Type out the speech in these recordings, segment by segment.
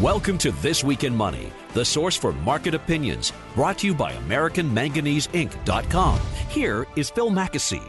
Welcome to This Week in Money, the source for market opinions, brought to you by AmericanManganeseInc.com. Here is Phil Mackesy.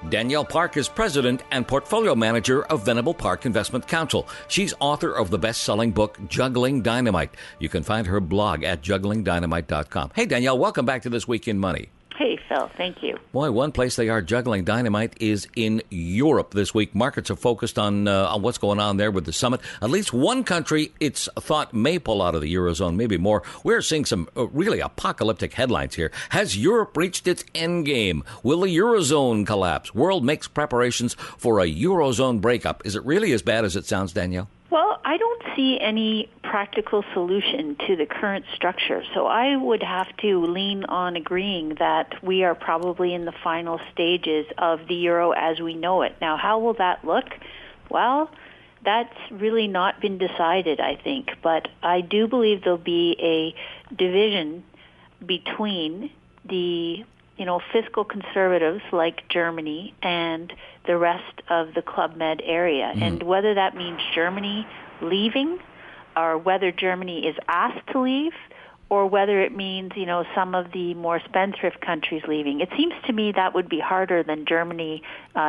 Danielle Park is president and portfolio manager of Venable Park Investment Counsel. She's author of the best-selling book, Juggling Dynamite. You can find her blog at jugglingdynamite.com. Hey, Danielle, welcome back to This Week in Money. Hey, Phil. Thank you. Boy, one place they are juggling dynamite is in Europe this week. Markets are focused on what's going on there with the summit. At least one country, it's thought, may pull out of the Eurozone, maybe more. We're seeing some really apocalyptic headlines here. Has Europe reached its end game? Will the Eurozone collapse? World makes preparations for a Eurozone breakup. Is it really as bad as it sounds, Danielle? Well, I don't see any practical solution to the current structure. So I would have to lean on agreeing that we are probably in the final stages of the euro as we know it. Now, how will that look? Well, that's really not been decided, I think. But I do believe there'll be a division between the fiscal conservatives like Germany and the rest of the Club Med area. And whether that means Germany leaving or whether Germany is asked to leave or whether it means, some of the more spendthrift countries leaving. It seems to me that would be harder than Germany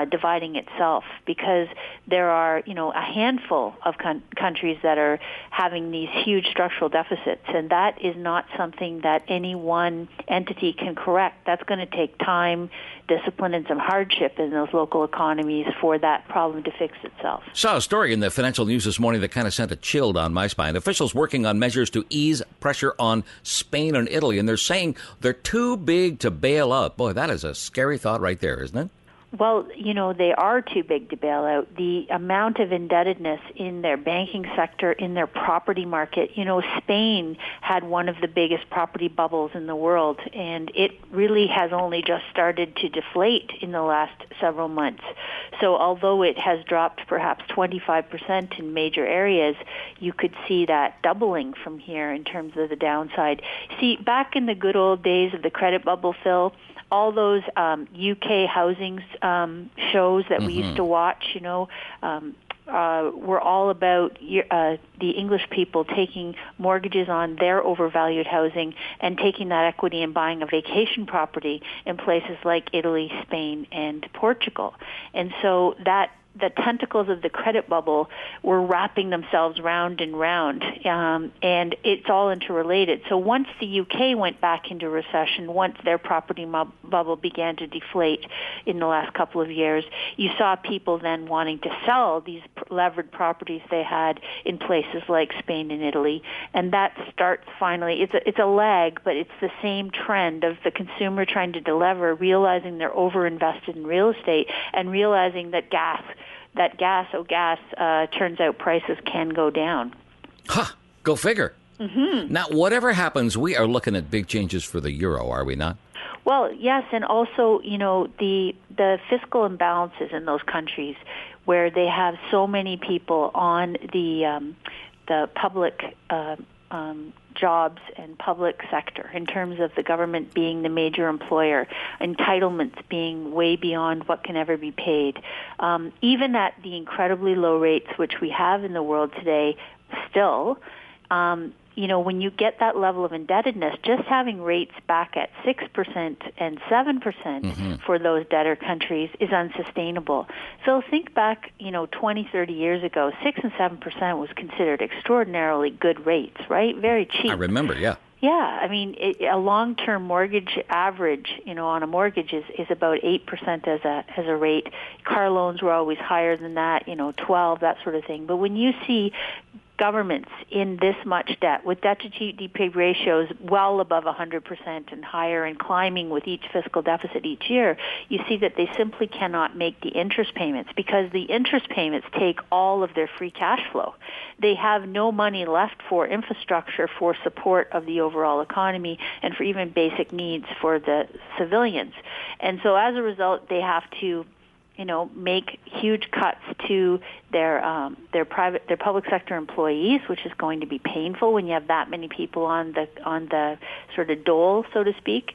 dividing itself because there are, a handful of countries that are having these huge structural deficits, and that is not something that any one entity can correct. That's going to take time, discipline, and some hardship in those local economies for that problem to fix itself. Saw a story in the Financial News this morning that kind of sent a chill down my spine. Officials working on measures to ease pressure on Spain and Italy, and they're saying they're too big to bail out. Boy, that is a scary thought right there, isn't it? Well, they are too big to bail out. The amount of indebtedness in their banking sector, in their property market, Spain had one of the biggest property bubbles in the world, and it really has only just started to deflate in the last several months. So although it has dropped perhaps 25% in major areas, you could see that doubling from here in terms of the downside. See, back in the good old days of the credit bubble, Phil, all those UK housing shows that we used to watch, were all about the English people taking mortgages on their overvalued housing and taking that equity and buying a vacation property in places like Italy, Spain, and Portugal. And so the tentacles of the credit bubble were wrapping themselves round and round, and it's all interrelated. So once the UK went back into recession, once their property bubble began to deflate in the last couple of years, you saw people then wanting to sell these levered properties they had in places like Spain and Italy, and that starts finally. It's a lag, but it's the same trend of the consumer trying to delever, realizing they're overinvested in real estate, and realizing that gas turns out prices can go down. Go figure. Now, whatever happens, we are looking at big changes for the euro, are we not? Well, yes, and also, the fiscal imbalances in those countries where they have so many people on the public jobs and public sector in terms of the government being the major employer, entitlements being way beyond what can ever be paid. Even at the incredibly low rates which we have in the world today still, when you get that level of indebtedness, just having rates back at 6% and 7% for those debtor countries is unsustainable. So think back, 20, 30 years ago, 6 and 7% was considered extraordinarily good rates, right? Very cheap. I remember, yeah. Yeah, I mean, a long-term mortgage average, on a mortgage is about 8% as a rate. Car loans were always higher than that, 12, that sort of thing. But when you see governments in this much debt, with debt-to-GDP ratios well above 100% and higher and climbing with each fiscal deficit each year, you see that they simply cannot make the interest payments because the interest payments take all of their free cash flow. They have no money left for infrastructure, for support of the overall economy, and for even basic needs for the civilians. And so as a result, they have to make huge cuts to their public sector employees, which is going to be painful when you have that many people on the sort of dole, so to speak.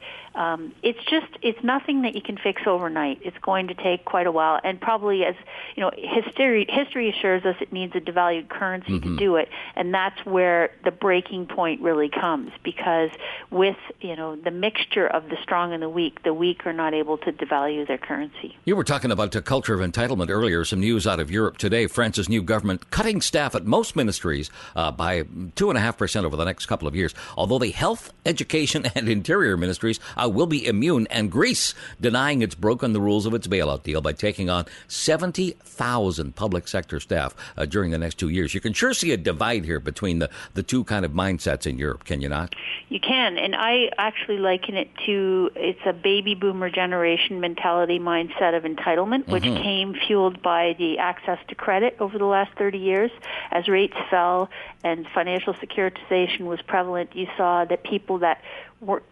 It's nothing that you can fix overnight. It's going to take quite a while, and probably, as you know, history assures us it needs a devalued currency to do it, and that's where the breaking point really comes, because with the mixture of the strong and the weak are not able to devalue their currency. You were talking about a culture of entitlement earlier. Some news out of Europe today. France's new government cutting staff at most ministries by 2.5% over the next couple of years, although the health, education, and interior ministries will be immune, and Greece denying it's broken the rules of its bailout deal by taking on 70,000 public sector staff during the next 2 years. You can sure see a divide here between the two kind of mindsets in Europe, can you not? You can, and I actually liken it to, it's a baby boomer generation mentality mindset of entitlement, which came fueled by the access to credit over the last 30 years. As rates fell and financial securitization was prevalent, you saw that people that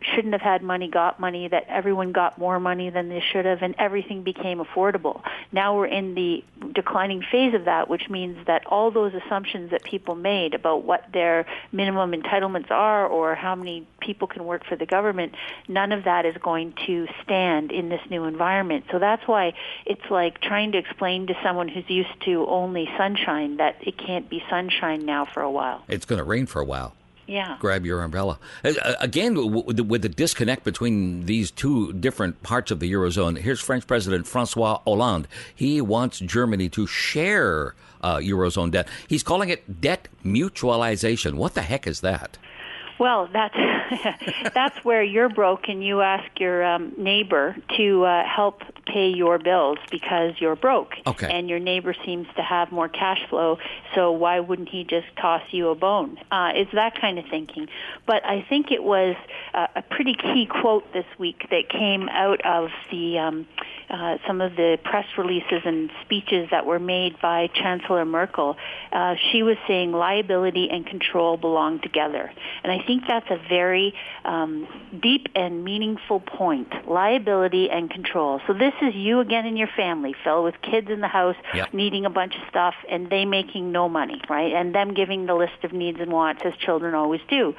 shouldn't have had money got money, that everyone got more money than they should have, and everything became affordable. Now we're in the declining phase of that, which means that all those assumptions that people made about what their minimum entitlements are or how many people can work for the government, none of that is going to stand in this new environment. So that's why it's like trying to explain to someone who's used to only sunshine that it can't be sunshine now for a while. It's going to rain for a while. Yeah. Grab your umbrella. Again, with the disconnect between these two different parts of the Eurozone, here's French President François Hollande. He wants Germany to share Eurozone debt. He's calling it debt mutualization. What the heck is that? Well, that's where you're broke and you ask your neighbor to help pay your bills because you're broke. Okay. And your neighbor seems to have more cash flow, so why wouldn't he just toss you a bone? It's that kind of thinking. But I think it was a pretty key quote this week that came out of the some of the press releases and speeches that were made by Chancellor Merkel. She was saying liability and control belong together. And I think that's a very deep and meaningful point, liability and control. So this is you again and your family, Phil, with kids in the house needing a bunch of stuff and they making no money, right? And them giving the list of needs and wants as children always do.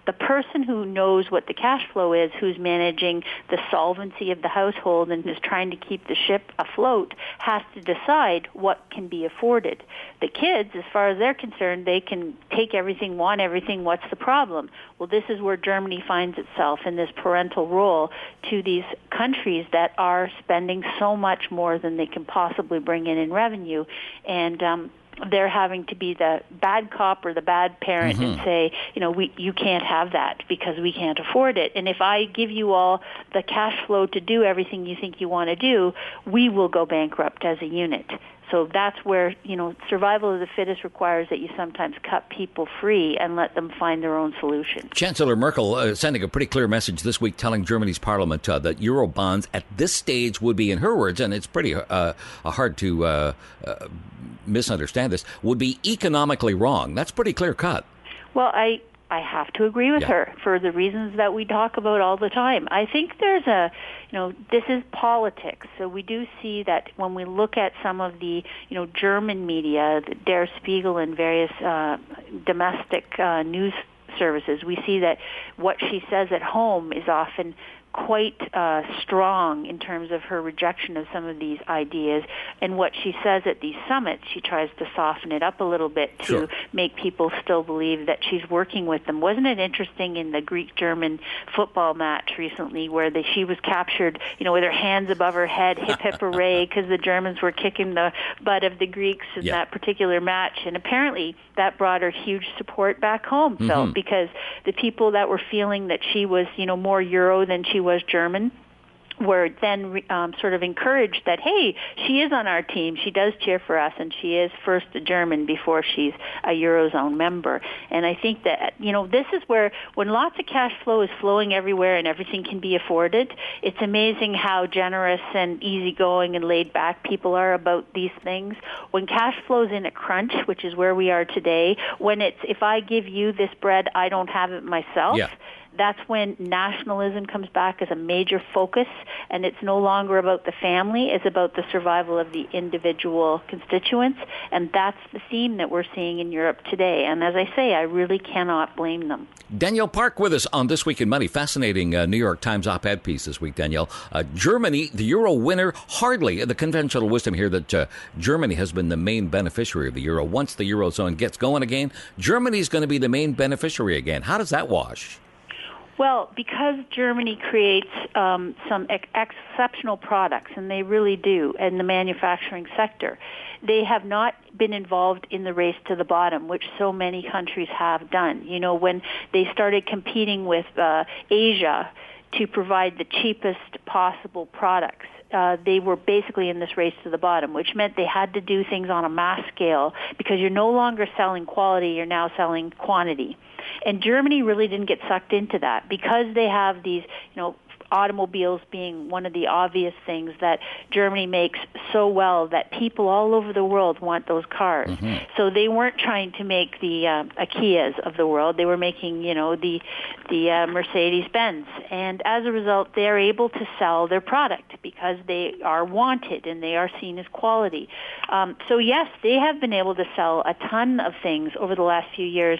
The person who knows what the cash flow is, who's managing the solvency of the household and is trying to keep the ship afloat, has to decide what can be afforded. The kids, as far as they're concerned, they can take everything, want everything, what's the problem? Well, this is where Germany finds itself in this parental role to these countries that are spending so much more than they can possibly bring in revenue. And they're having to be the bad cop or the bad parent and say, you can't have that because we can't afford it. And if I give you all the cash flow to do everything you think you want to do, we will go bankrupt as a unit. So that's where, survival of the fittest requires that you sometimes cut people free and let them find their own solution. Chancellor Merkel sending a pretty clear message this week telling Germany's parliament that Euro bonds at this stage would be, in her words, and it's pretty hard to misunderstand this, would be economically wrong. That's pretty clear cut. Well, I have to agree with her for the reasons that we talk about all the time. I think there's this is politics. So we do see that when we look at some of the, German media, Der Spiegel and various domestic news services, we see that what she says at home is often quite strong in terms of her rejection of some of these ideas. And what she says at these summits, she tries to soften it up a little bit to make people still believe that she's working with them. Wasn't it interesting in the Greek-German football match recently where she was captured, with her hands above her head, hip, hip, hooray, because the Germans were kicking the butt of the Greeks in that particular match. And apparently that brought her huge support back home, Phil, because the people that were feeling that she was, more Euro than she was German were then sort of encouraged that, hey, she is on our team, she does cheer for us, and she is first a German before she's a Eurozone member. And I think that, this is where when lots of cash flow is flowing everywhere and everything can be afforded, it's amazing how generous and easygoing and laid back people are about these things. When cash flow's in a crunch, which is where we are today, when it's, if I give you this bread, I don't have it myself, That's when nationalism comes back as a major focus, and it's no longer about the family, it's about the survival of the individual constituents, and that's the theme that we're seeing in Europe today. And as I say, I really cannot blame them. Danielle Park with us on This Week in Money. Fascinating New York Times op-ed piece this week, Danielle. Germany, the euro winner, hardly the conventional wisdom here that Germany has been the main beneficiary of the euro. Once the eurozone gets going again, Germany's going to be the main beneficiary again. How does that wash? Well, because Germany creates some exceptional products, and they really do, in the manufacturing sector, they have not been involved in the race to the bottom, which so many countries have done. You know, when they started competing with Asia to provide the cheapest possible products, they were basically in this race to the bottom, which meant they had to do things on a mass scale because you're no longer selling quality, you're now selling quantity. And Germany really didn't get sucked into that because they have these, automobiles being one of the obvious things that Germany makes so well that people all over the world want those cars. Mm-hmm. So they weren't trying to make the Kias of the world. They were making, the Mercedes-Benz. And as a result, they're able to sell their product because they are wanted and they are seen as quality. So yes, they have been able to sell a ton of things over the last few years,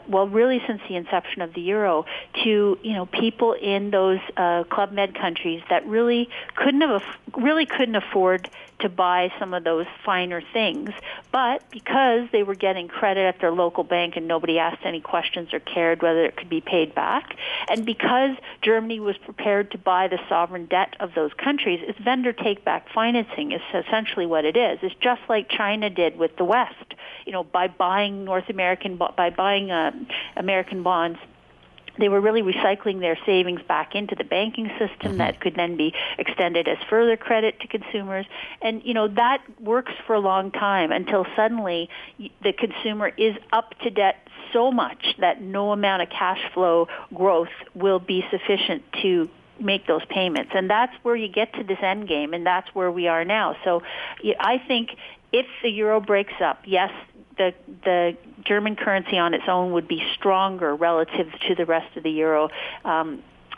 really since the inception of the euro, to, people in those Club Med countries that really couldn't afford to buy some of those finer things, but because they were getting credit at their local bank and nobody asked any questions or cared whether it could be paid back, and because Germany was prepared to buy the sovereign debt of those countries, it's vendor take-back financing is essentially what it is. It's just like China did with the West, by buying American bonds. They were really recycling their savings back into the banking system mm-hmm. that could then be extended as further credit to consumers. And, that works for a long time until suddenly the consumer is up to debt so much that no amount of cash flow growth will be sufficient to make those payments. And that's where you get to this end game, and that's where we are now. So I think if the euro breaks up, yes, the German currency on its own would be stronger relative to the rest of the euro.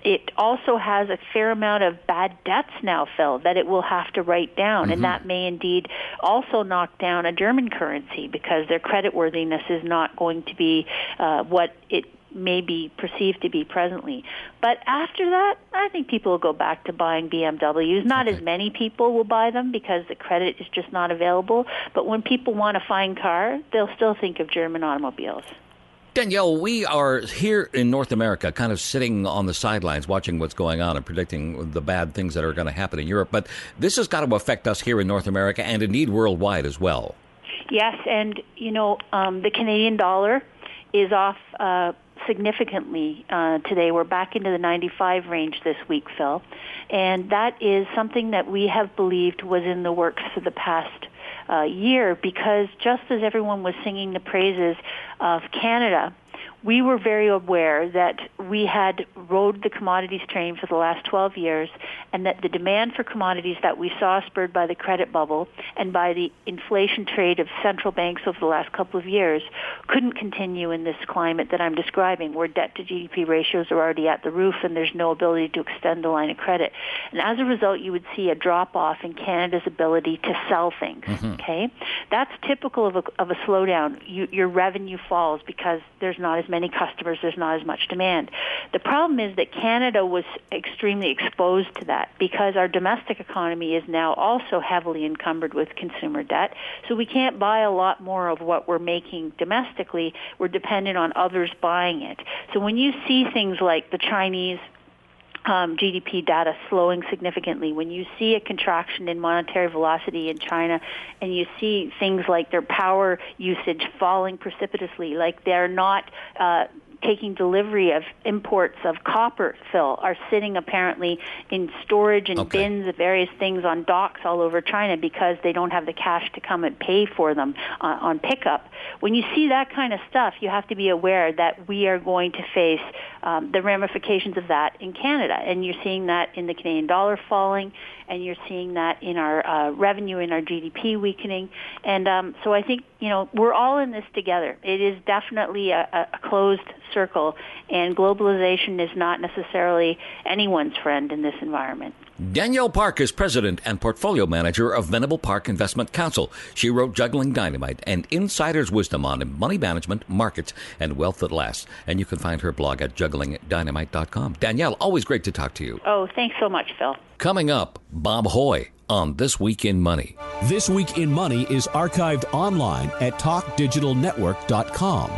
It also has a fair amount of bad debts now, Phil, that it will have to write down, mm-hmm. and that may indeed also knock down a German currency because their creditworthiness is not going to be what it may be perceived to be presently. But after that, I think people will go back to buying BMWs. Not as many people will buy them because the credit is just not available. But when people want a fine car, they'll still think of German automobiles. Danielle, we are here in North America kind of sitting on the sidelines watching what's going on and predicting the bad things that are going to happen in Europe. But this has got to affect us here in North America and indeed worldwide as well. Yes, and, the Canadian dollar is off significantly today. We're back into the 95 range this week, Phil. And that is something that we have believed was in the works for the past year because just as everyone was singing the praises of Canada, we were very aware that we had rode the commodities train for the last 12 years and that the demand for commodities that we saw spurred by the credit bubble and by the inflation trade of central banks over the last couple of years couldn't continue in this climate that I'm describing where debt to GDP ratios are already at the roof and there's no ability to extend the line of credit. And as a result, you would see a drop-off in Canada's ability to sell things, mm-hmm. okay? That's typical of a slowdown. Your revenue falls because there's not as many customers, there's not as much demand. The problem is that Canada was extremely exposed to that because our domestic economy is now also heavily encumbered with consumer debt. So we can't buy a lot more of what we're making domestically. We're dependent on others buying it. So when you see things like the Chinese GDP data slowing significantly, when you see a contraction in monetary velocity in China and you see things like their power usage falling precipitously, like they're not taking delivery of imports of copper, Phil, are sitting apparently in storage and bins of various things on docks all over China because they don't have the cash to come and pay for them on pickup. When you see that kind of stuff, you have to be aware that we are going to face the ramifications of that in Canada. And you're seeing that in the Canadian dollar falling, and you're seeing that in our revenue, in our GDP weakening. And so I think, we're all in this together. It is definitely a closed circle, and globalization is not necessarily anyone's friend in this environment. Danielle Park is president and portfolio manager of Venable Park Investment Counsel. She wrote Juggling Dynamite and Insider's Wisdom on Money Management, Markets, and Wealth That Lasts. And you can find her blog at jugglingdynamite.com. Danielle, always great to talk to you. Oh, thanks so much, Phil. Coming up, Bob Hoye on This Week in Money. This Week in Money is archived online at talkdigitalnetwork.com.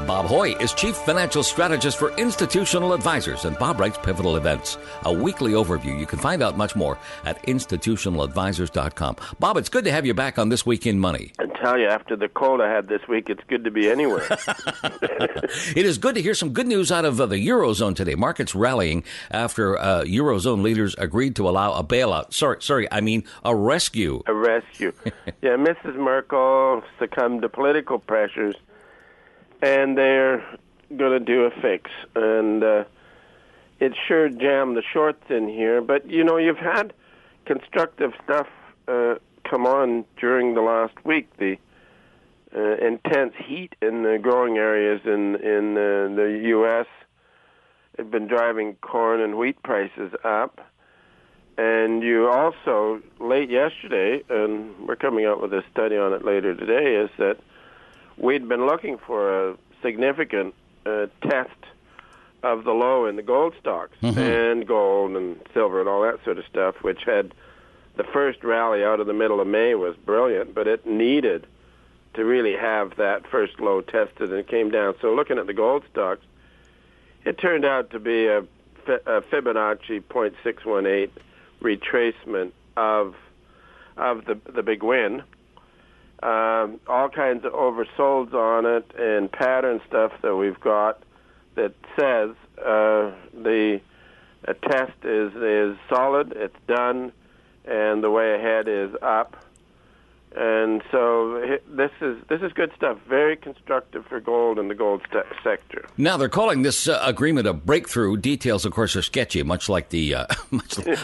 Bob Hoye is Chief Financial Strategist for Institutional Advisors, and Bob writes Pivotal Events, a weekly overview. You can find out much more at institutionaladvisors.com. Bob, it's good to have you back on This Week in Money. I tell you, after the cold I had this week, it's good to be anywhere. It is good to hear some good news out of the Eurozone today. Markets rallying after Eurozone leaders agreed to allow a bailout. I mean a rescue. A rescue. Yeah, Mrs. Merkel succumbed to political pressures, and they're going to do a fix. And it sure jammed the shorts in here. But, you've had constructive stuff come on during the last week. The intense heat in the growing areas in the U.S. have been driving corn and wheat prices up. And you also, late yesterday, and we're coming out with a study on it later today, is that we'd been looking for a significant test of the low in the gold stocks, and gold and silver and all that sort of stuff, which had the first rally out of the middle of May was brilliant, but it needed to really have that first low tested, and it came down. So looking at the gold stocks, it turned out to be a Fibonacci 0.618 retracement of the big win. All kinds of oversolds on it and pattern stuff that we've got that says the test is solid, it's done, and the way ahead is up. And so this is good stuff. Very constructive for gold and the gold sector. Now they're calling this agreement a breakthrough. Details, of course, are sketchy, much like the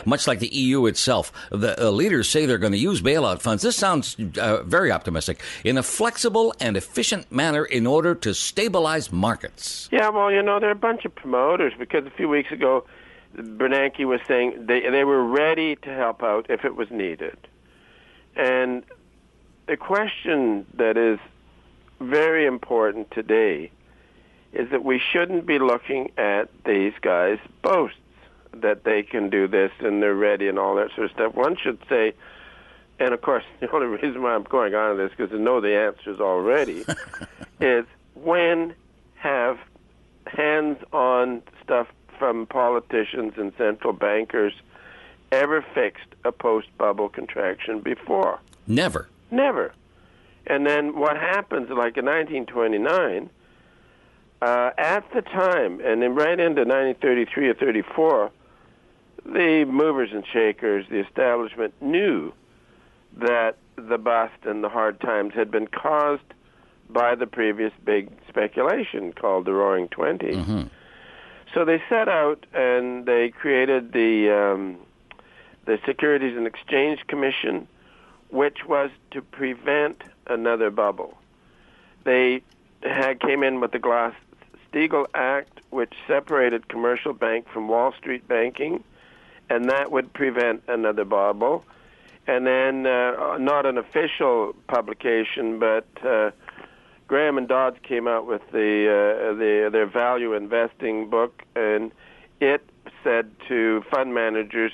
much like the EU itself. The leaders say they're going to use bailout funds. This sounds very optimistic, in a flexible and efficient manner in order to stabilize markets. Yeah, well, there are a bunch of promoters, because a few weeks ago, Bernanke was saying they were ready to help out if it was needed. And the question that is very important today is that we shouldn't be looking at these guys' boasts that they can do this and they're ready and all that sort of stuff. One should say, and of course the only reason why I'm going on to this, because I know the answers already, is when have hands-on stuff from politicians and central bankers ever fixed a post-bubble contraction before? Never. Never. And then what happens, like in 1929, at the time, and then right into 1933 or 34, the movers and shakers, the establishment, knew that the bust and the hard times had been caused by the previous big speculation called the Roaring Twenties. Mm-hmm. So they set out and they created the Securities and Exchange Commission, which was to prevent another bubble. They came in with the Glass-Steagall Act, which separated commercial bank from Wall Street banking, and that would prevent another bubble. And then, not an official publication, but Graham and Dodds came out with their value investing book, and it said to fund managers,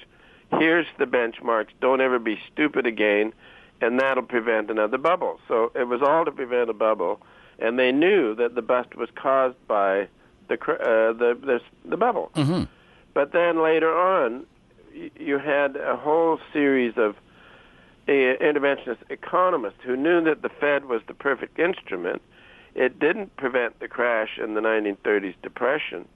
here's the benchmarks, don't ever be stupid again, and that'll prevent another bubble. So it was all to prevent a bubble, and they knew that the bust was caused by the bubble. Mm-hmm. But then later on, you had a whole series of interventionist economists who knew that the Fed was the perfect instrument. It didn't prevent the crash in the 1930s depression,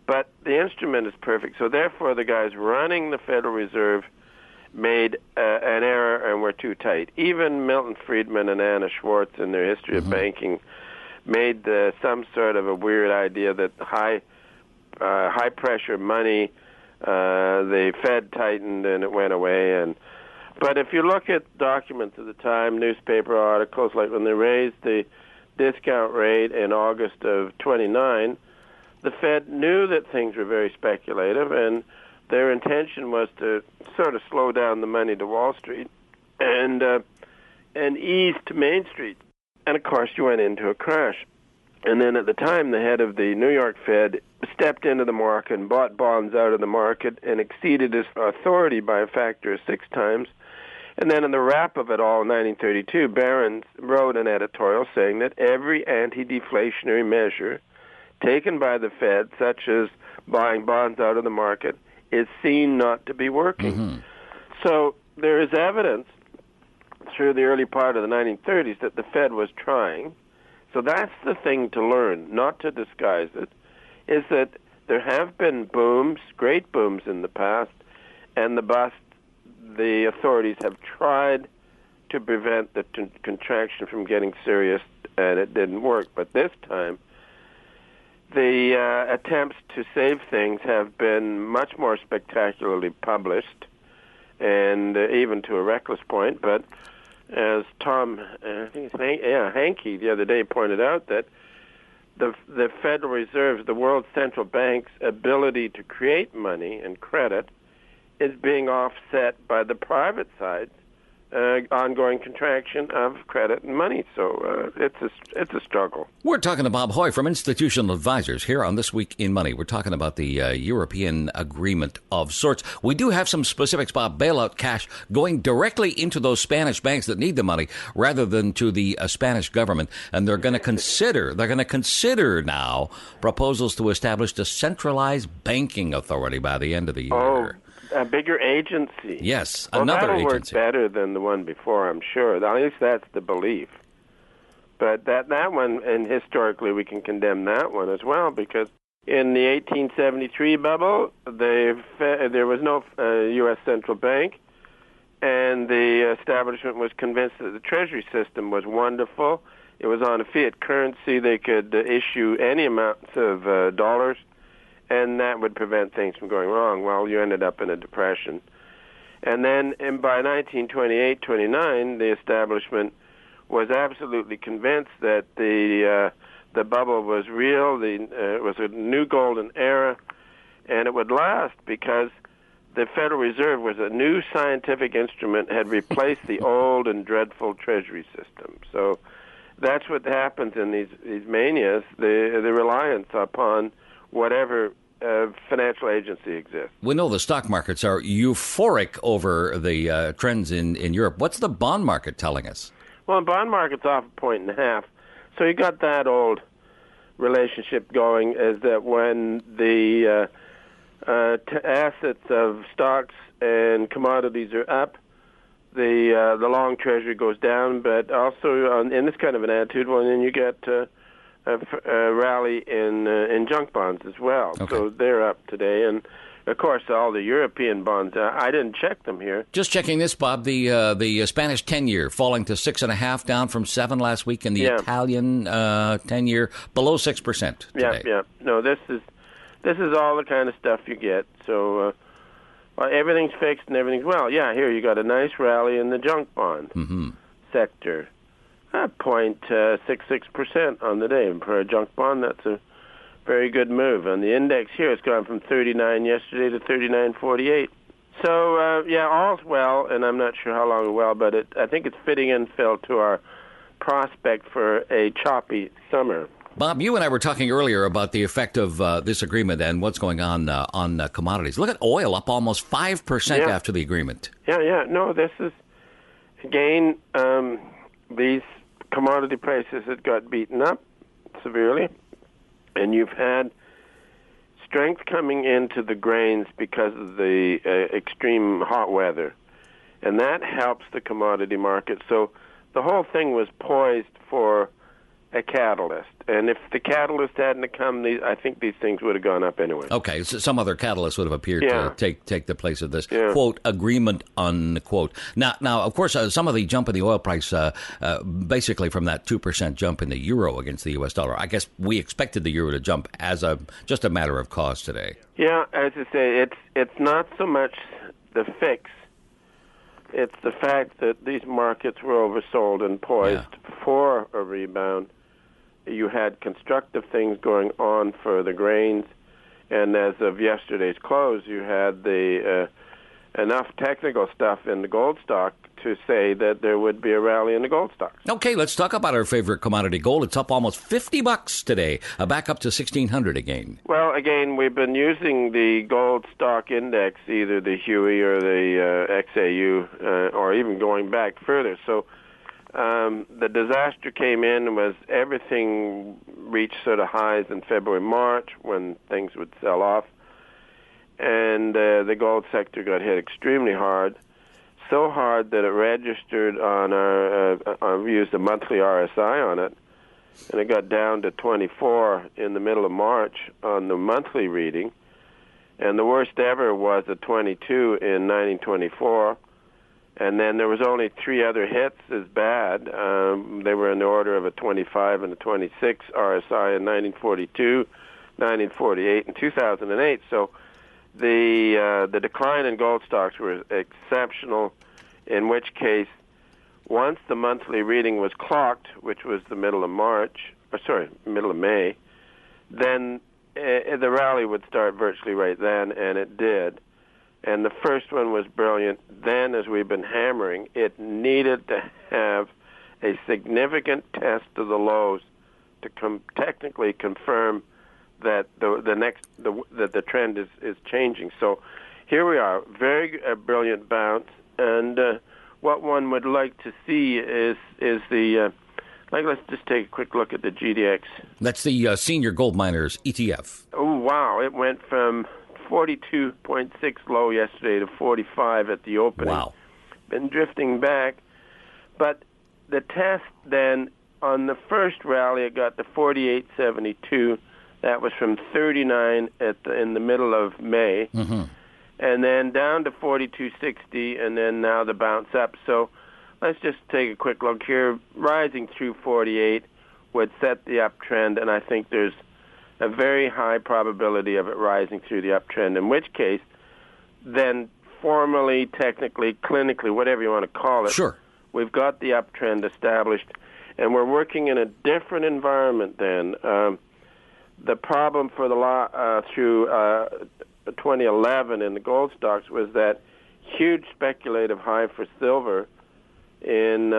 but the instrument is perfect. So therefore, the guys running the Federal Reserve made an error and were too tight. Even Milton Friedman and Anna Schwartz in their history of banking made some sort of a weird idea that high pressure money The Fed tightened and it went away. But if you look at documents of the time, newspaper articles, like when they raised the discount rate in August of 29, the Fed knew that things were very speculative, and their intention was to sort of slow down the money to Wall Street and ease to Main Street. And, of course, you went into a crash. And then at the time, the head of the New York Fed stepped into the market and bought bonds out of the market and exceeded his authority by a factor of 6 times. And then in the wrap of it all, in 1932, Barron's wrote an editorial saying that every anti-deflationary measure taken by the Fed, such as buying bonds out of the market, is seen not to be working. Mm-hmm. So there is evidence through the early part of the 1930s that the Fed was trying. So that's the thing to learn, not to disguise it, is that there have been booms, great booms in the past, and the authorities have tried to prevent the contraction from getting serious, and it didn't work. But this time, the attempts to save things have been much more spectacularly published, and even to a reckless point. But as Tom, I think it's Hankey the other day pointed out, that the Federal Reserve, the world central bank's ability to create money and credit, is being offset by the private side ongoing contraction of credit and money. So it's a struggle. We're talking to Bob Hoye from Institutional Advisors here on This Week in Money. We're talking about the European agreement of sorts. We do have some specifics, Bob. Bailout cash going directly into those Spanish banks that need the money rather than to the Spanish government. And they're going to consider now proposals to establish a centralized banking authority by the end of the year. Oh. A bigger agency. Yes, well, another that'll agency. Work better than the one before, I'm sure. At least that's the belief. But that one, and historically we can condemn that one as well, because in the 1873 bubble, there was no U.S. central bank, and the establishment was convinced that the Treasury system was wonderful. It was on a fiat currency. They could issue any amounts of dollars, and that would prevent things from going wrong. Well, you ended up in a depression. And then by 1928-29, the establishment was absolutely convinced that the bubble was real, it was a new golden era, and it would last because the Federal Reserve was a new scientific instrument, had replaced the old and dreadful Treasury system. So that's what happens in these manias, the reliance upon whatever financial agency exists. We know the stock markets are euphoric over the trends in Europe. What's the bond market telling us? Well, the bond market's off 1.5 points. So you got that old relationship going, is that when the assets of stocks and commodities are up, the long Treasury goes down. But also in this kind of an attitude, well, then you get a rally in junk bonds as well. Okay. So they're up today. And, of course, all the European bonds, I didn't check them here. Just checking this, Bob, the Spanish 10-year falling to 6.5, down from 7 last week, and the Italian 10-year below 6% today. Yeah. No, this is all the kind of stuff you get. So everything's fixed and everything's well. Yeah, here you got a nice rally in the junk bond sector. 0.66% on the day. And for a junk bond, that's a very good move. And the index here has gone from 39 yesterday to 39.48. So, all's well, and I'm not sure how long well, but I think it's fitting in, Phil, to our prospect for a choppy summer. Bob, you and I were talking earlier about the effect of this agreement and what's going on commodities. Look at oil, up almost 5% after the agreement. Yeah. No, this is, again, these commodity prices had got beaten up severely, and you've had strength coming into the grains because of the extreme hot weather, and that helps the commodity market. So the whole thing was poised for a catalyst. And if the catalyst hadn't come, I think these things would have gone up anyway. Okay, so some other catalyst would have appeared to take the place of this, quote, agreement, unquote. Now, of course, some of the jump in the oil price, basically from that 2% jump in the euro against the U.S. dollar, I guess we expected the euro to jump as just a matter of cause today. Yeah, as I say, it's not so much the fix. It's the fact that these markets were oversold and poised for a rebound. You had constructive things going on for the grains, and as of yesterday's close, you had the enough technical stuff in the gold stock to say that there would be a rally in the gold stocks. Okay, let's talk about our favorite commodity, gold. It's up almost $50 today, back up to $1,600 again. Well, again, we've been using the gold stock index, either the Hoye or the XAU, or even going back further. So the disaster came in was everything reached sort of highs in February, March when things would sell off. And the gold sector got hit extremely hard, so hard that it registered on we used a monthly RSI on it, and it got down to 24 in the middle of March on the monthly reading. And the worst ever was a 22 in 1924. And then there was only 3 other hits as bad. They were in the order of a 25 and a 26 RSI in 1942, 1948, and 2008. So the decline in gold stocks was exceptional, in which case, once the monthly reading was clocked, which was the middle of May, then the rally would start virtually right then, and it did. And the first one was brilliant. Then, as we've been hammering, it needed to have a significant test of the lows to technically confirm that the trend is changing. So here we are, very brilliant bounce. And what one would like to see is the let's just take a quick look at the GDX. That's the Senior Gold Miners ETF. Oh wow! It went from 42.6 low yesterday to 45 at the opening. Wow. Been drifting back. But the test then, on the first rally, it got to 48.72. That was from 39 in the middle of May. Mm-hmm. And then down to 42.60, and then now the bounce up. So let's just take a quick look here. Rising through 48 would set the uptrend, and I think there's a very high probability of it rising through the uptrend, in which case, then formally, technically, clinically, whatever you want to call it, sure, we've got the uptrend established, and we're working in a different environment then. The problem for through 2011 in the gold stocks was that huge speculative high for silver in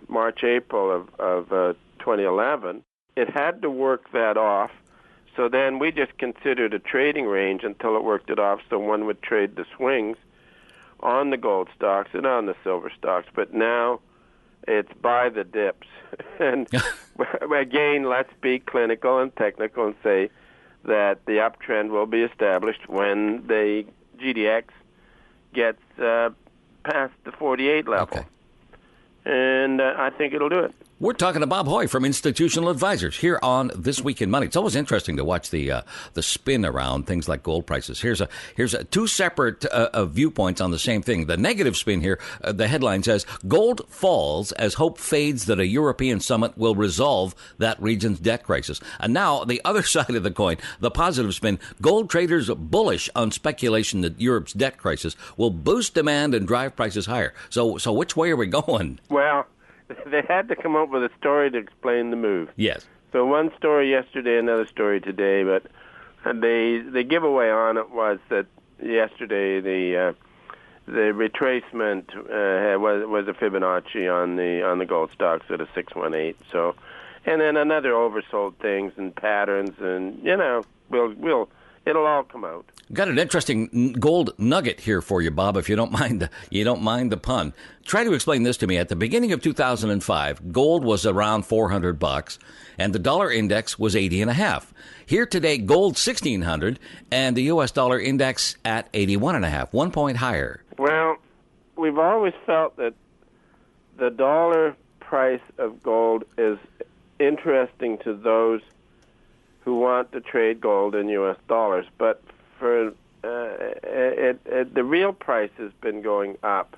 March, April of 2011. It had to work that off, so then we just considered a trading range until it worked it off, so one would trade the swings on the gold stocks and on the silver stocks. But now it's buy the dips. And again, let's be clinical and technical and say that the uptrend will be established when the GDX gets past the 48 level. Okay. And I think it'll do it. We're talking to Bob Hoye from Institutional Advisors here on This Week in Money. It's always interesting to watch the spin around things like gold prices. Here's two separate viewpoints on the same thing. The negative spin here, the headline says, gold falls as hope fades that a European summit will resolve that region's debt crisis. And now the other side of the coin, the positive spin, gold traders bullish on speculation that Europe's debt crisis will boost demand and drive prices higher. So which way are we going? Well, they had to come up with a story to explain the move. Yes. So one story yesterday, another story today, but the giveaway on it was that yesterday the retracement was a Fibonacci on the gold stocks at a 618. So, and then another oversold things and patterns, and it'll all come out. Got an interesting gold nugget here for you, Bob, if you don't mind the pun. Try to explain this to me. At the beginning of 2005, gold was around $400, and the dollar index was 80.5. Here today, gold 1,600, and the U.S. dollar index at 81.5, 1 point higher. Well, we've always felt that the dollar price of gold is interesting to those who want to trade gold in U.S. dollars, but for the real price has been going up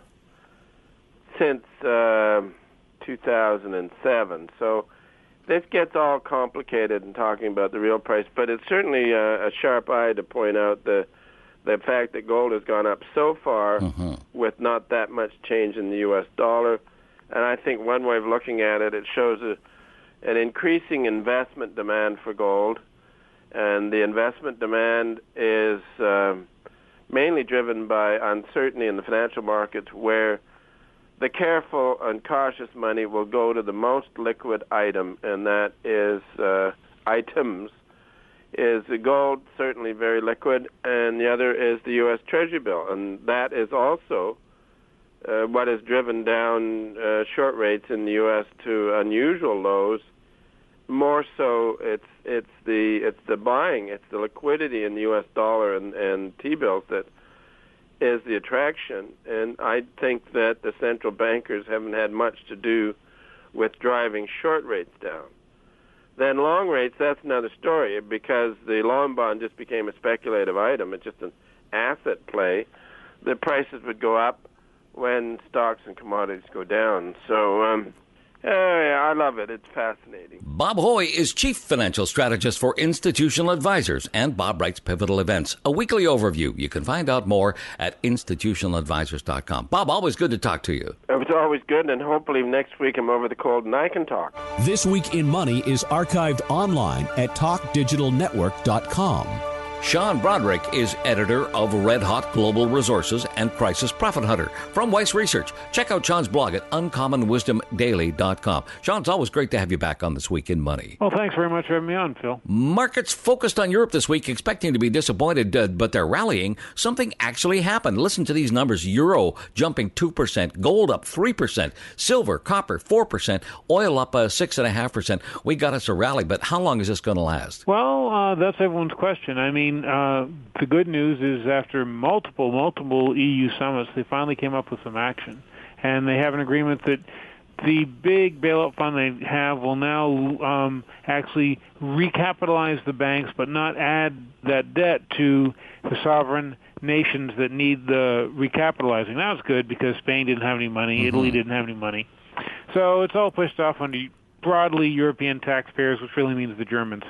since 2007. So this gets all complicated in talking about the real price, but it's certainly a sharp eye to point out the fact that gold has gone up so far with not that much change in the U.S. dollar. And I think one way of looking at it, it shows an increasing investment demand for gold. And the investment demand is mainly driven by uncertainty in the financial markets, where the careful and cautious money will go to the most liquid item, and that is items. Is the gold, certainly very liquid, and the other is the U.S. Treasury bill. And that is also what has driven down short rates in the U.S. to unusual lows. More so, it's the buying, it's the liquidity in the U.S. dollar and T-bills that is the attraction. And I think that the central bankers haven't had much to do with driving short rates down. Then long rates, that's another story, because the long bond just became a speculative item. It's just an asset play. The prices would go up when stocks and commodities go down. So I love it. It's fascinating. Bob Hoye is Chief Financial Strategist for Institutional Advisors, and Bob writes Pivotal Events, a weekly overview. You can find out more at institutionaladvisors.com. Bob, always good to talk to you. It's always good, and hopefully next week I'm over the cold and I can talk. This Week in Money is archived online at talkdigitalnetwork.com. Sean Brodrick is editor of Red Hot Global Resources and Crisis Profit Hunter from Weiss Research. Check out Sean's blog at uncommonwisdomdaily.com. Sean, it's always great to have you back on This Week in Money. Well, thanks very much for having me on, Phil. Markets focused on Europe this week, expecting to be disappointed, but they're rallying. Something actually happened. Listen to these numbers. Euro jumping 2%, gold up 3%, silver, copper 4%, oil up 6.5%. We got us a rally, but how long is this going to last? Well, that's everyone's question. I mean, the good news is after multiple EU summits, they finally came up with some action. And they have an agreement that the big bailout fund they have will now actually recapitalize the banks, but not add that debt to the sovereign nations that need the recapitalizing. That was good because Spain didn't have any money, Italy didn't have any money. So it's all pushed off onto broadly European taxpayers, which really means the Germans.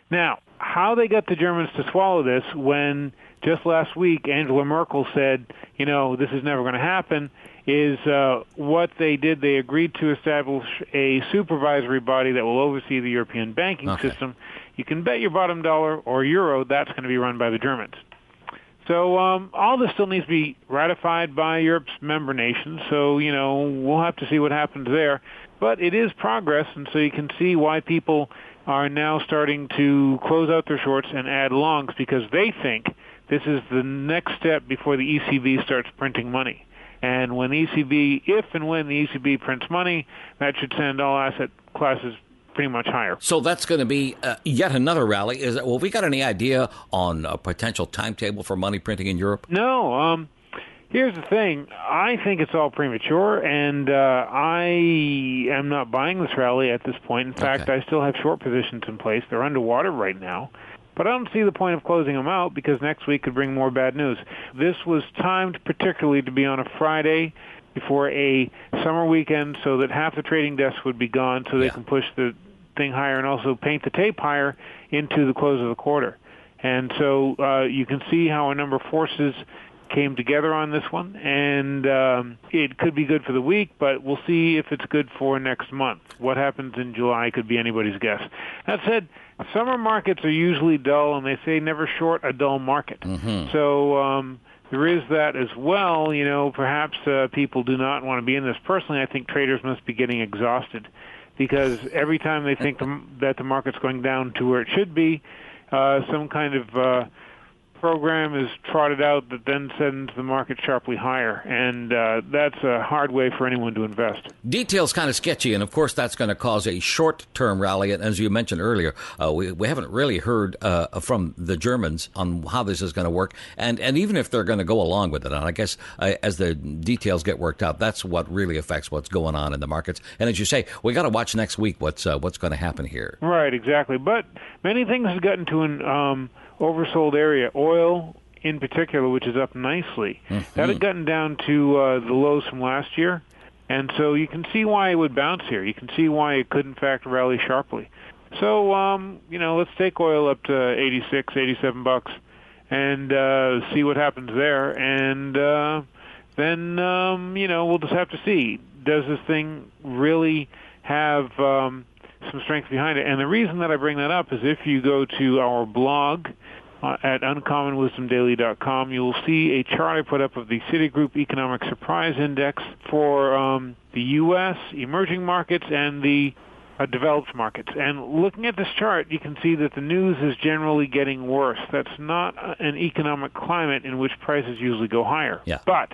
Now, how they got the Germans to swallow this when just last week Angela Merkel said, this is never going to happen, is what they did. They agreed to establish a supervisory body that will oversee the European banking system. You can bet your bottom dollar or euro that's going to be run by the Germans. So all this still needs to be ratified by Europe's member nations. So, we'll have to see what happens there. But it is progress, and so you can see why people are now starting to close out their shorts and add longs, because they think this is the next step before the ECB starts printing money. And when the ECB, if and when the ECB prints money, that should send all asset classes pretty much higher. So that's going to be yet another rally. Have we got any idea on a potential timetable for money printing in Europe? No. Here's the thing. I think it's all premature, and I am not buying this rally at this point. In fact, I still have short positions in place. They're underwater right now. But I don't see the point of closing them out because next week could bring more bad news. This was timed particularly to be on a Friday before a summer weekend so that half the trading desks would be gone so they can push the thing higher and also paint the tape higher into the close of the quarter. And so you can see how a number of forces came together on this one, and it could be good for the week, but we'll see if it's good for next month. What happens in July could be anybody's guess. That said, summer markets are usually dull, and they say never short a dull market. So there is that as well. Perhaps people do not want to be in this. Personally, I think traders must be getting exhausted because every time they think that the market's going down to where it should be, some kind of program is trotted out that then sends the market sharply higher, and that's a hard way for anyone to invest. Details kind of sketchy, and of course that's going to cause a short-term rally. And as you mentioned earlier, we haven't really heard from the Germans on how this is going to work, and even if they're going to go along with it. And I guess as the details get worked out, that's what really affects what's going on in the markets. And as you say, we got to watch next week what's going to happen here. Right, exactly. But many things have gotten to an oversold area. Oil, in particular, which is up nicely, that had gotten down to the lows from last year, and so you can see why it would bounce here. You can see why it could, in fact, rally sharply. So, let's take oil up to 86, 87 bucks and see what happens there, and then, we'll just have to see. Does this thing really have some strength behind it? And the reason that I bring that up is if you go to our blog at uncommonwisdomdaily.com, you'll see a chart I put up of the Citigroup Economic Surprise Index for the U.S., emerging markets, and the developed markets. And looking at this chart, you can see that the news is generally getting worse. That's not an economic climate in which prices usually go higher. Yeah. But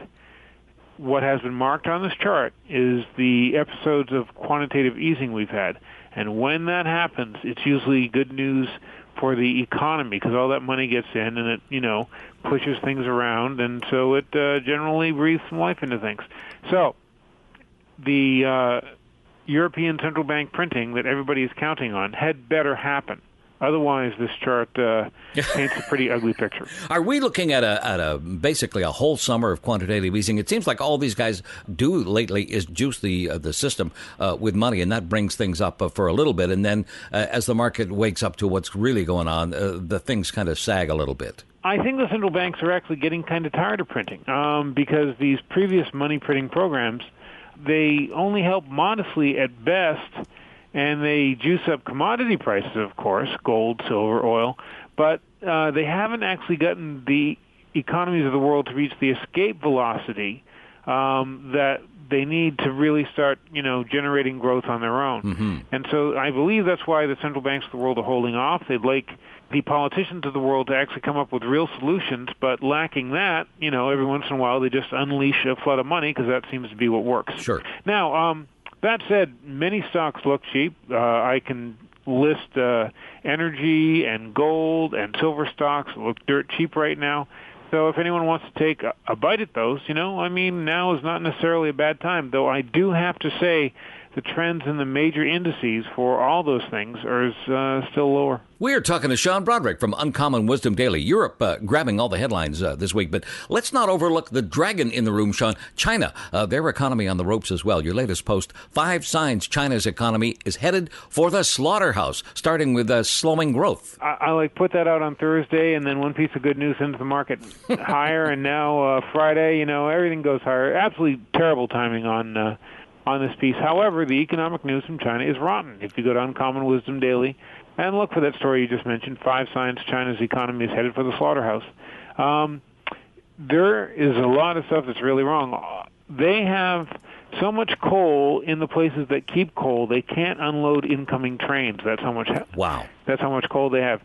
what has been marked on this chart is the episodes of quantitative easing we've had. And when that happens, it's usually good news for the economy because all that money gets in and it, pushes things around, and so it generally breathes some life into things. So the European Central Bank printing that everybody is counting on had better happen. Otherwise, this chart paints a pretty ugly picture. Are we looking at basically a whole summer of quantitative easing? It seems like all these guys do lately is juice the system with money, and that brings things up for a little bit. And then as the market wakes up to what's really going on, the things kind of sag a little bit. I think the central banks are actually getting kind of tired of printing because these previous money printing programs, they only help modestly at best, and they juice up commodity prices, of course, gold, silver, oil, but they haven't actually gotten the economies of the world to reach the escape velocity that they need to really start, generating growth on their own. Mm-hmm. And so I believe that's why the central banks of the world are holding off. They'd like the politicians of the world to actually come up with real solutions, but lacking that, every once in a while they just unleash a flood of money because that seems to be what works. Sure. Now, that said, many stocks look cheap. I can list energy and gold and silver stocks that look dirt cheap right now. So if anyone wants to take a bite at those, now is not necessarily a bad time, though I do have to say the trends in the major indices for all those things are still lower. We're talking to Sean Brodrick from Uncommon Wisdom Daily. Europe grabbing all the headlines this week, but let's not overlook the dragon in the room, Sean. China, their economy on the ropes as well. Your latest post, 5 signs China's economy is headed for the slaughterhouse, starting with slowing growth. I put that out on Thursday, and then one piece of good news into the market higher, and now Friday, everything goes higher. Absolutely terrible timing on this piece. However, the economic news from China is rotten. If you go to Uncommon Wisdom Daily and look for that story you just mentioned, 5 signs China's economy is headed for the slaughterhouse, there is a lot of stuff that's really wrong. They have so much coal in the places that keep coal, they can't unload incoming trains. That's how much. Wow. That's how much coal they have.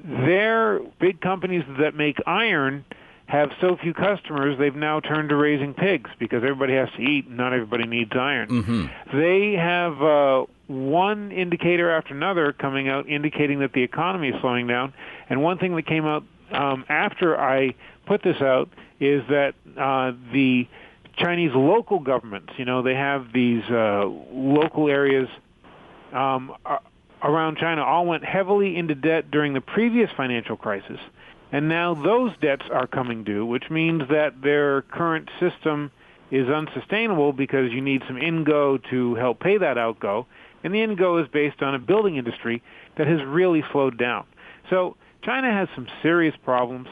Their big companies that make iron have so few customers, they've now turned to raising pigs because everybody has to eat and not everybody needs iron. Mm-hmm. They have one indicator after another coming out indicating that the economy is slowing down. And one thing that came out after I put this out is that the Chinese local governments, they have these local areas around China, all went heavily into debt during the previous financial crisis. And now those debts are coming due, which means that their current system is unsustainable because you need some in-go to help pay that out-go. And the in-go is based on a building industry that has really slowed down. So China has some serious problems.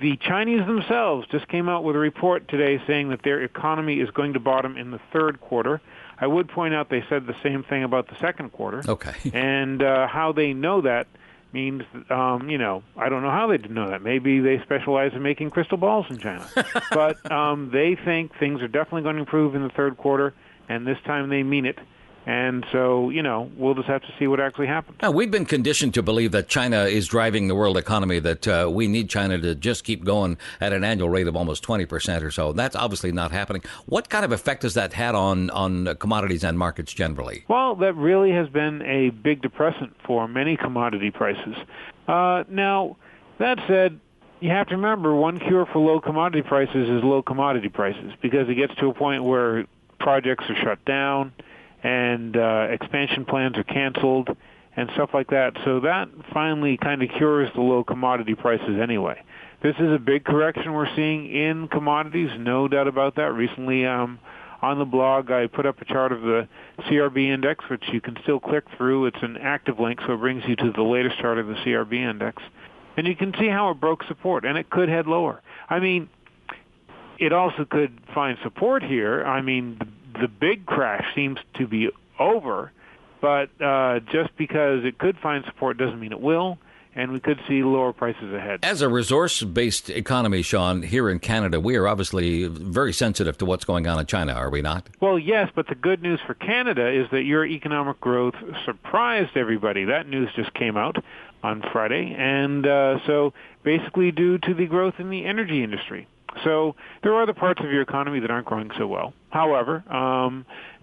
The Chinese themselves just came out with a report today saying that their economy is going to bottom in the third quarter. I would point out they said the same thing about the second quarter. Okay. And how they know that means, I don't know how they did know that. Maybe they specialize in making crystal balls in China. But they think things are definitely going to improve in the third quarter, and this time they mean it. And so, we'll just have to see what actually happens. Now, we've been conditioned to believe that China is driving the world economy, that we need China to just keep going at an annual rate of almost 20% or so. That's obviously not happening. What kind of effect has that had on commodities and markets generally? Well, that really has been a big depressant for many commodity prices. Now, that said, you have to remember one cure for low commodity prices is low commodity prices, because it gets to a point where projects are shut down and expansion plans are canceled and stuff like that. So that finally kind of cures the low commodity prices anyway. This is a big correction we're seeing in commodities, no doubt about that. Recently, on the blog, I put up a chart of the CRB index, which you can still click through. It's an active link, so it brings you to the latest chart of the CRB index. And you can see how it broke support, and it could head lower. I mean, it also could find support here. I mean, the big crash seems to be over, but just because it could find support doesn't mean it will, and we could see lower prices ahead. As a resource-based economy, Sean, here in Canada, we are obviously very sensitive to what's going on in China, are we not? Well, yes, but the good news for Canada is that your economic growth surprised everybody. That news just came out on Friday, and so basically due to the growth in the energy industry. So there are other parts of your economy that aren't growing so well. However,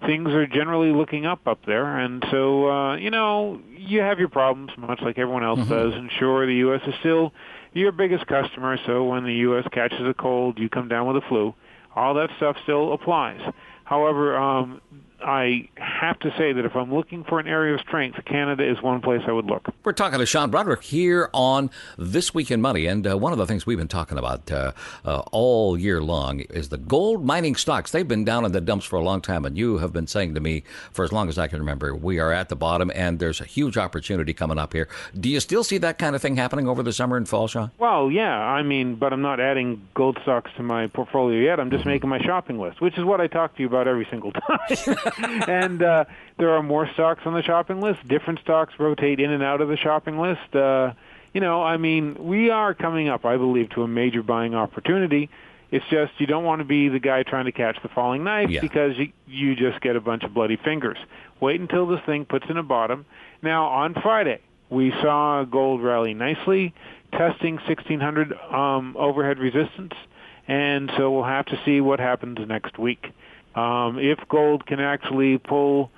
things are generally looking up there, and so, you have your problems, much like everyone else does, and sure, the U.S. is still your biggest customer, so when the U.S. catches a cold, you come down with a flu. All that stuff still applies. However, I have to say that if I'm looking for an area of strength, Canada is one place I would look. We're talking to Sean Brodrick here on This Week in Money, and one of the things we've been talking about all year long is the gold mining stocks. They've been down in the dumps for a long time, and you have been saying to me for as long as I can remember, we are at the bottom, and there's a huge opportunity coming up here. Do you still see that kind of thing happening over the summer and fall, Sean? Well, yeah. I mean, but I'm not adding gold stocks to my portfolio yet. I'm just making my shopping list, which is what I talk to you about every single time. And there are more stocks on the shopping list. Different stocks rotate in and out of the shopping list. We are coming up, I believe, to a major buying opportunity. It's just you don't want to be the guy trying to catch the falling knife because you just get a bunch of bloody fingers. Wait until this thing puts in a bottom. Now, on Friday, we saw gold rally nicely, testing 1,600 overhead resistance, and so we'll have to see what happens next week. If gold can actually pull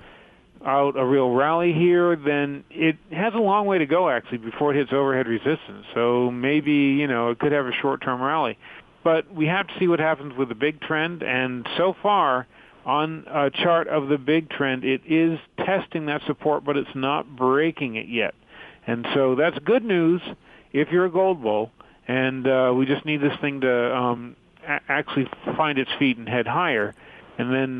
out a real rally here, then it has a long way to go, actually, before it hits overhead resistance. So maybe, it could have a short-term rally. But we have to see what happens with the big trend, and so far, on a chart of the big trend, it is testing that support, but it's not breaking it yet. And so that's good news if you're a gold bull, and we just need this thing to actually find its feet and head higher. And then,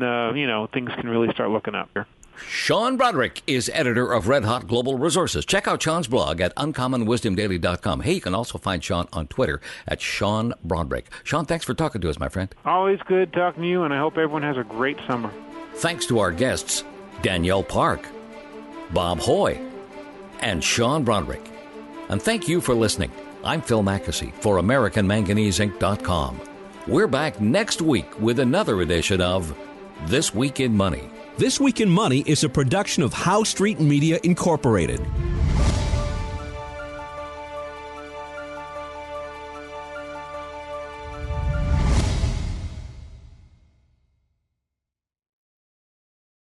things can really start looking up here. Sean Brodrick is editor of Red Hot Global Resources. Check out Sean's blog at uncommonwisdomdaily.com. Hey, you can also find Sean on Twitter at Sean Brodrick. Sean, thanks for talking to us, my friend. Always good talking to you, and I hope everyone has a great summer. Thanks to our guests, Danielle Park, Bob Hoye, and Sean Brodrick. And thank you for listening. I'm Phil Mackesy for AmericanManganeseInc.com. We're back next week with another edition of This Week in Money. This Week in Money is a production of Howe Street Media Incorporated.